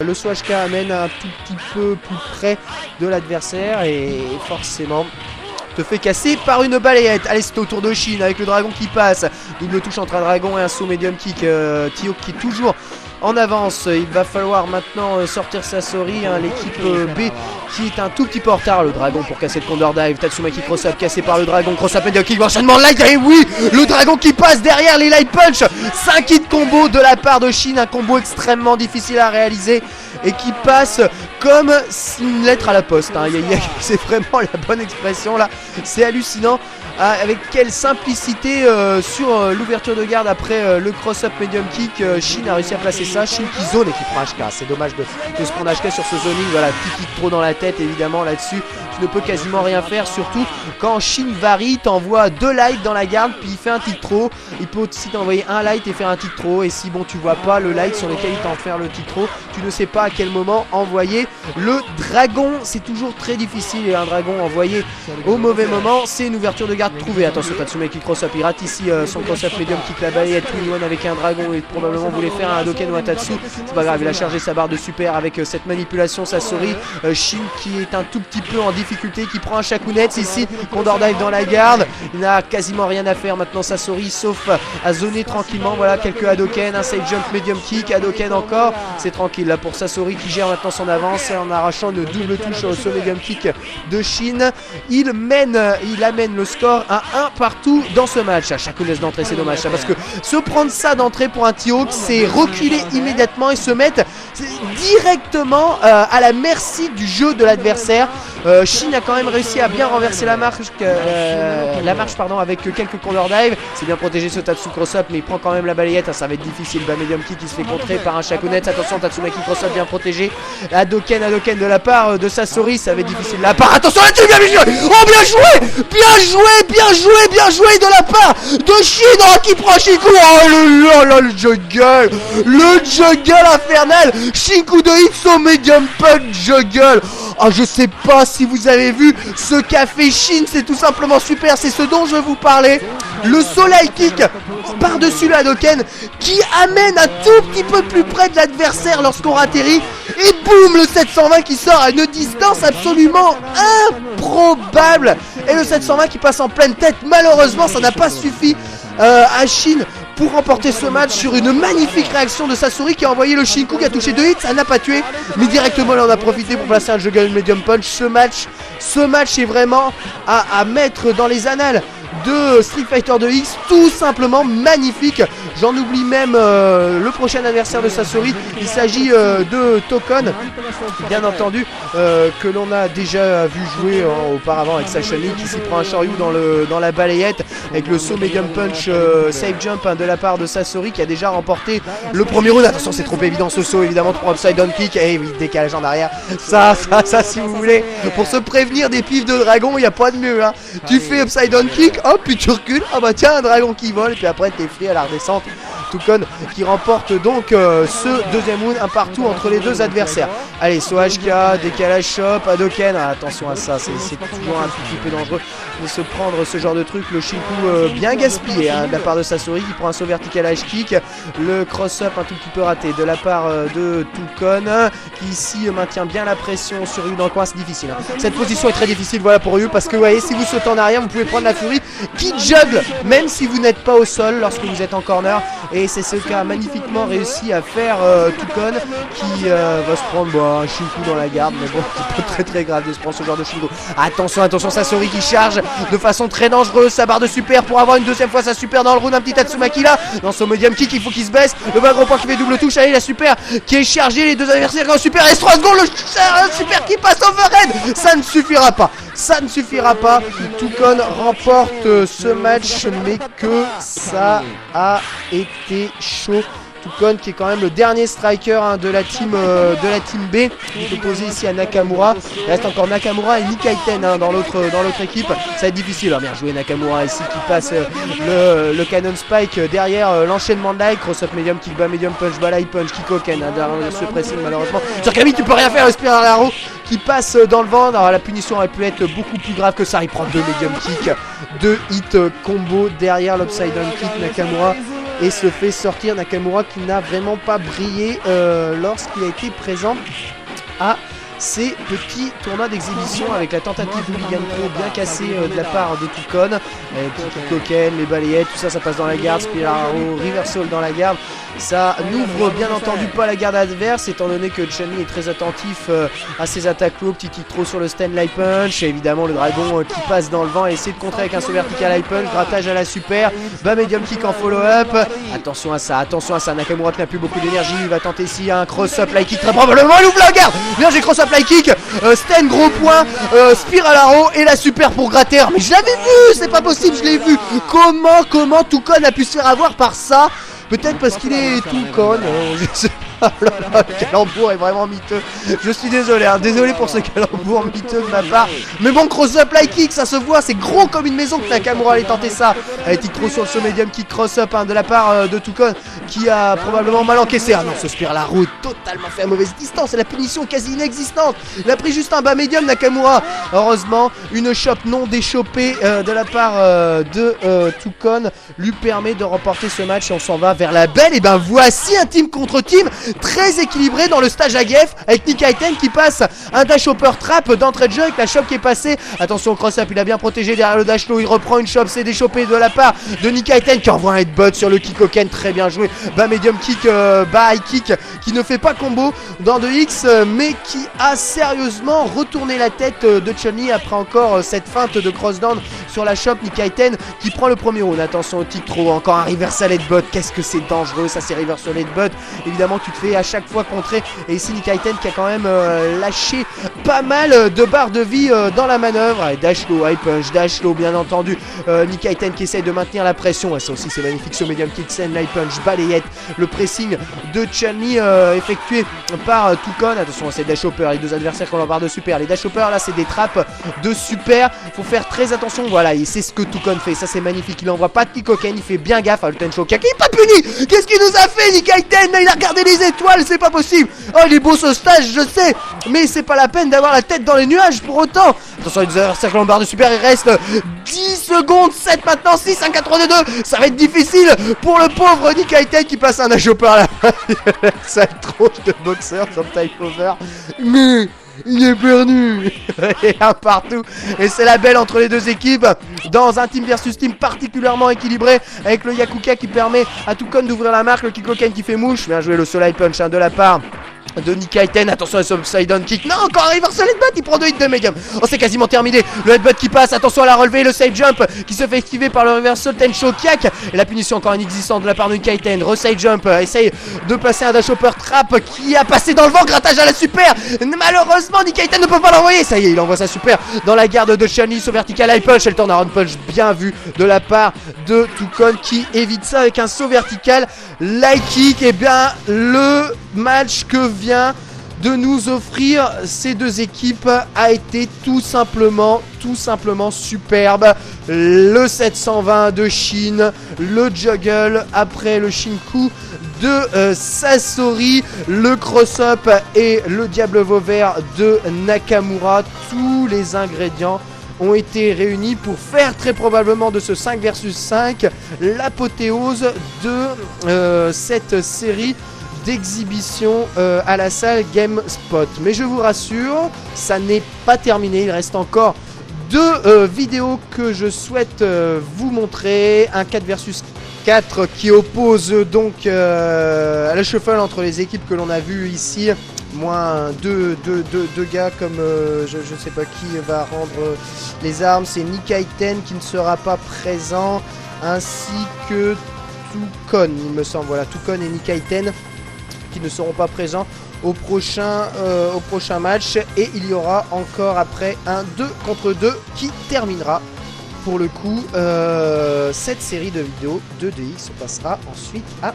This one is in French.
le SOHK amène un tout petit peu plus près de l'adversaire et forcément te fait casser par une balayette. Allez, c'est au tour de Shin avec le dragon qui passe. Double touche entre un dragon et un saut médium kick. Tio qui est toujours en avance. Il va falloir maintenant sortir Sasori, hein, l'équipe B qui est un tout petit peu en retard. Le dragon pour casser le Condor Dive. Tatsumaki cross-up cassé par le dragon. Cross-up médium kick, enchaînement de light. Et oui, le dragon qui passe derrière les light punch. 5 hits combo de la part de Shin. Un combo extrêmement difficile à réaliser et qui passe comme une lettre à la poste, hein. C'est vraiment la bonne expression là. C'est hallucinant avec quelle simplicité sur l'ouverture de garde après le cross-up medium kick. Shin a réussi à placer ça. Shin qui zone et qui prend HK. C'est dommage de se prendre HK sur ce zoning. Voilà, petit kick trop dans la tête évidemment là-dessus. Tu ne peux quasiment rien faire, surtout quand Shin varie, t'envoie 2 lights dans la garde, puis il fait un tick trop. Il peut aussi t'envoyer un light et faire un tick trop. Et si bon tu vois pas le light sur lequel il t'en fait le tick trop, tu ne sais pas à quel moment envoyer le dragon. C'est toujours très difficile et un dragon envoyé au mauvais moment, c'est une ouverture de garde trouvée. Attention, Tatsumaki cross-up, il rate ici son cross-up medium kick la balayette. Twin avec un dragon et probablement voulait faire un Hadoken ou un Tatsu. C'est pas grave, il a chargé sa barre de super avec cette manipulation Sasori. Shin qui est un tout petit peu en difficulté, qui prend un Shakunets ici. Condor Dive dans la garde. Il n'a quasiment rien à faire maintenant Sasori, sauf à zoner tranquillement. Voilà, quelques Hadoken, un side jump medium kick, Hadoken encore. C'est tranquille là pour Sasori qui gère maintenant son avance en arrachant une double touche au saut medium kick de Shin. Il amène le score à 1 partout dans ce match. À chaque laisse d'entrée, c'est dommage ça, parce que se prendre ça d'entrée pour un T-Hawk, c'est reculer immédiatement et se mettre directement à la merci du jeu de l'adversaire. Shin a quand même réussi à bien renverser la marche avec quelques Condor Dive. C'est bien protégé ce Tatsu cross-up, mais il prend quand même la balayette, hein, ça va être difficile. Medium kick qui se fait contrer par un Shakunets. Attention, Tatsumaki cross-up bien protégé. Hadoken de la part de Sasori, ça va être difficile de la part. Attention là-dessus, bien joué. Oh, bien joué de la part de Shin, oh, qui prend Shinku. Oh là, le juggle infernal. Shinku de Hitsu medium punch juggle. Oh, je sais pas si vous avez vu ce qu'a fait Shin, c'est tout simplement super, c'est ce dont je vous parlais. Le soleil kick par-dessus le Hadoken qui amène un tout petit peu plus près de l'adversaire lorsqu'on atterrit. Et boum, le 720 qui sort à une distance absolument improbable. Et le 720 qui passe en pleine tête. Malheureusement, ça n'a pas suffi à Shin pour remporter ce match sur une magnifique réaction de Sasori qui a envoyé le Shinku qui a touché 2 hits, ça n'a pas tué, mais directement là on a profité pour placer un juggle medium punch. Ce match est vraiment à mettre dans les annales de Street Fighter 2X, tout simplement magnifique. J'en oublie même le prochain adversaire de Sasori. Il s'agit de Tokon, bien entendu, que l'on a déjà vu jouer auparavant avec Sashani, qui s'y prend un Shoryu dans la balayette avec le saut medium punch safe jump, hein, de la part de Sasori qui a déjà remporté le premier round. Attention, c'est trop évident ce saut, évidemment, 3 upside down kick et oui, décalage en arrière. Ça si vous voulez, pour se prévenir des pifs de dragon, il n'y a pas de mieux, hein. Tu fais upside down kick, hop, puis tu recules, ah bah tiens, un dragon qui vole, et puis après t'es free à la redescente. Tokon qui remporte donc ce deuxième round, un partout entre les deux adversaires. Allez, SOHK, décalage shop, Hadoken, attention à ça, c'est toujours un tout petit peu dangereux de se prendre ce genre de truc. Le Shinku bien gaspillé, hein, de la part de Sasori qui prend un saut vertical edge kick. Le cross-up un tout petit peu raté de la part de Tokon qui ici maintient bien la pression sur Ryu dans le coin. C'est difficile, hein. Cette position est très difficile, voilà, pour Ryu, parce que vous voyez, si vous sautez en arrière, vous pouvez prendre la furie qui juggle même si vous n'êtes pas au sol lorsque vous êtes en corner. Et c'est ce qu'a magnifiquement réussi à faire Tokon qui va se prendre un Shinku dans la garde. Mais bon, c'est pas très grave de se prendre ce genre de Shinku. Attention, Sasori qui charge de façon très dangereuse sa barre de super pour avoir une deuxième fois sa super dans le round. Un petit Tatsumaki là, dans son medium kick, il faut qu'il se baisse. Le bas gros point qui fait double touche. Allez, la super qui est chargée, les deux adversaires en super. S3 secondes, le super qui passe overhead. Ça ne suffira pas. Tokon remporte ce match, mais que ça a été chaud. Tokon qui est quand même le dernier striker, hein, de la team B. Il est opposé ici à Nakamura. Il reste encore Nakamura et Nikaiten, hein, dans l'autre équipe. Ça va être difficile, hein. Bien joué Nakamura ici qui passe le Cannon Spike derrière l'enchaînement de light. Cross-up medium, kick bas medium punch, bas light punch, kick Oken, hein, derrière ce pressing malheureusement. Sur Kami tu peux rien faire, respire à l'arrow qui passe dans le vent. Alors la punition aurait pu être beaucoup plus grave que ça. Il prend 2 medium kick, 2 hits combo derrière l'upside down kick. Nakamura et se fait sortir Nakamura qui n'a vraiment pas brillé lorsqu'il a été présent à ces petits tournois d'exhibition avec la tentative de Ligan Pro bien cassée de la part de Toucon, Koken, les balayettes, tout ça, ça passe dans la garde, Spiraro, Reversal dans la garde. Ça n'ouvre bien entendu pas la garde adverse étant donné que Chun-Li est très attentif à ses attaques low, petit kick trop sur le stand light punch et évidemment le dragon qui passe dans le vent et essaie de contrer avec un saut vertical light punch, grattage à la super, bas medium kick en follow-up. Attention à ça, Nakamura qui n'a plus beaucoup d'énergie, il va tenter ici un cross-up light kick très probablement, il ouvre la garde. Bien j'ai cross-up light kick, stand gros point, spiral arrow et la super pour gratter. Mais je l'avais vu, c'est pas possible, je l'ai vu. Comment Toucon a pu se faire avoir par ça? Peut-être parce qu'il est tout con, je sais pas, le calembour est vraiment miteux. Je suis désolé, hein, désolé pour ce calembour miteux de ma part. Mais bon, cross-up, light kick, ça se voit, c'est gros comme une maison que Nakamura allait tenter ça. Avec kick trop sur le saut médium, kick cross-up de la part de Toucon qui a probablement mal encaissé. Ah non, ce spiral arrow est totalement fait à mauvaise distance et la punition est quasi inexistante. Il a pris juste un bas médium Nakamura. Heureusement, une chope non déchopée de la part de Toucon lui permet de remporter ce match et on s'en va vers la belle. Et ben voici un team contre team très équilibré dans le stage AGF avec Nick Hayten qui passe un dash hopper trap d'entrée de jeu avec la chope qui est passée. Attention au cross-up, il a bien protégé derrière le dash low, il reprend une chope, c'est déchopé de la part de Nick Hayten qui envoie un headbutt sur le kick Koken, très bien joué. Bas medium kick, bas high kick qui ne fait pas combo dans 2X mais qui a sérieusement retourné la tête de Chun-Li après encore cette feinte de cross-down sur la chope. Nick Hayten qui prend le premier round. Attention au tick trop, encore un reversal headbutt, qu'est-ce que c'est dangereux ça, c'est reversal headbutt. Évidemment tu te fais à chaque fois contrer et ici Nick Hayten qui a quand même lâché pas mal de barres de vie dans la manœuvre. Et dash low, high punch, dash low bien entendu. Nick Hayten qui essaye de maintenir la pression, et ça aussi c'est magnifique sur medium kick, send, high punch, balayette, le pressing de Chun-Li effectué par Toucon. Attention c'est dash hopper, les deux adversaires qu'on leur barre de super. Les dash hoppers là c'est des trappes de super, faut faire très attention, voilà, et c'est ce que Toucon fait, ça c'est magnifique, il envoie pas de kick Koken, il fait bien gaffe à le Tencho Kaki, il est pas puni. Qu'est-ce qu'il nous a fait Nick Hayten? Il a regardé les étoiles, c'est pas possible. Oh il est beau ce stage, je sais, mais c'est pas la peine d'avoir la tête dans les nuages pour autant. Attention les deux adversaires qu'on leur barre de super, il reste 10 secondes, 7 maintenant, 6, 1, 4, 3, 2, 2. Ça va être difficile pour le pauvre Nick Hayten qui passe un dash hopper à la fin. Ça a trop de boxeur sur le takeover. Mais il est perdu. Et un partout. Et c'est la belle entre les deux équipes dans un team versus team particulièrement équilibré avec le Yakuka qui permet à Toucon d'ouvrir la marque, le Kikoken qui fait mouche. Bien joué le soleil punch de la part de Nick Hayten. Attention à ce upside down kick. Non, encore un reversal headbutt. Il prend 2 hits de medium. Oh, c'est quasiment terminé. Le headbutt qui passe. Attention à la relevée. Le side jump qui se fait esquiver par le reversal Tencho Kiak. Et la punition encore inexistante de la part de Nick Hayten. Re-side jump. Essaye de placer un dash hopper trap qui a passé dans le vent. Grattage à la super. Malheureusement, Nick Hayten ne peut pas l'envoyer. Ça y est, il envoie sa super dans la garde de Chun-Li. Saut vertical high punch. Et le turnaround punch bien vu de la part de Toucon qui évite ça avec un saut vertical light kick. Et bien, le match que vient de nous offrir ces deux équipes a été tout simplement superbe. Le 720 de Shin, le juggle après le Shinku de Sasori, le cross-up et le diable vauvert de Nakamura. Tous les ingrédients ont été réunis pour faire très probablement de ce 5 versus 5 l'apothéose de cette série d'exhibition à la salle GameSpot. Mais je vous rassure, ça n'est pas terminé, il reste encore deux vidéos que je souhaite vous montrer. Un 4 versus 4 qui oppose donc à la shuffle entre les équipes que l'on a vu ici. Moins deux gars comme je sais pas qui va rendre les armes. C'est Nick Hayten qui ne sera pas présent, ainsi que Toucon, il me semble. Voilà, Toucon et Nick Hayten qui ne seront pas présents au prochain match. Et il y aura encore après un 2 contre 2 qui terminera pour le coup cette série de vidéos de 2X. On passera ensuite à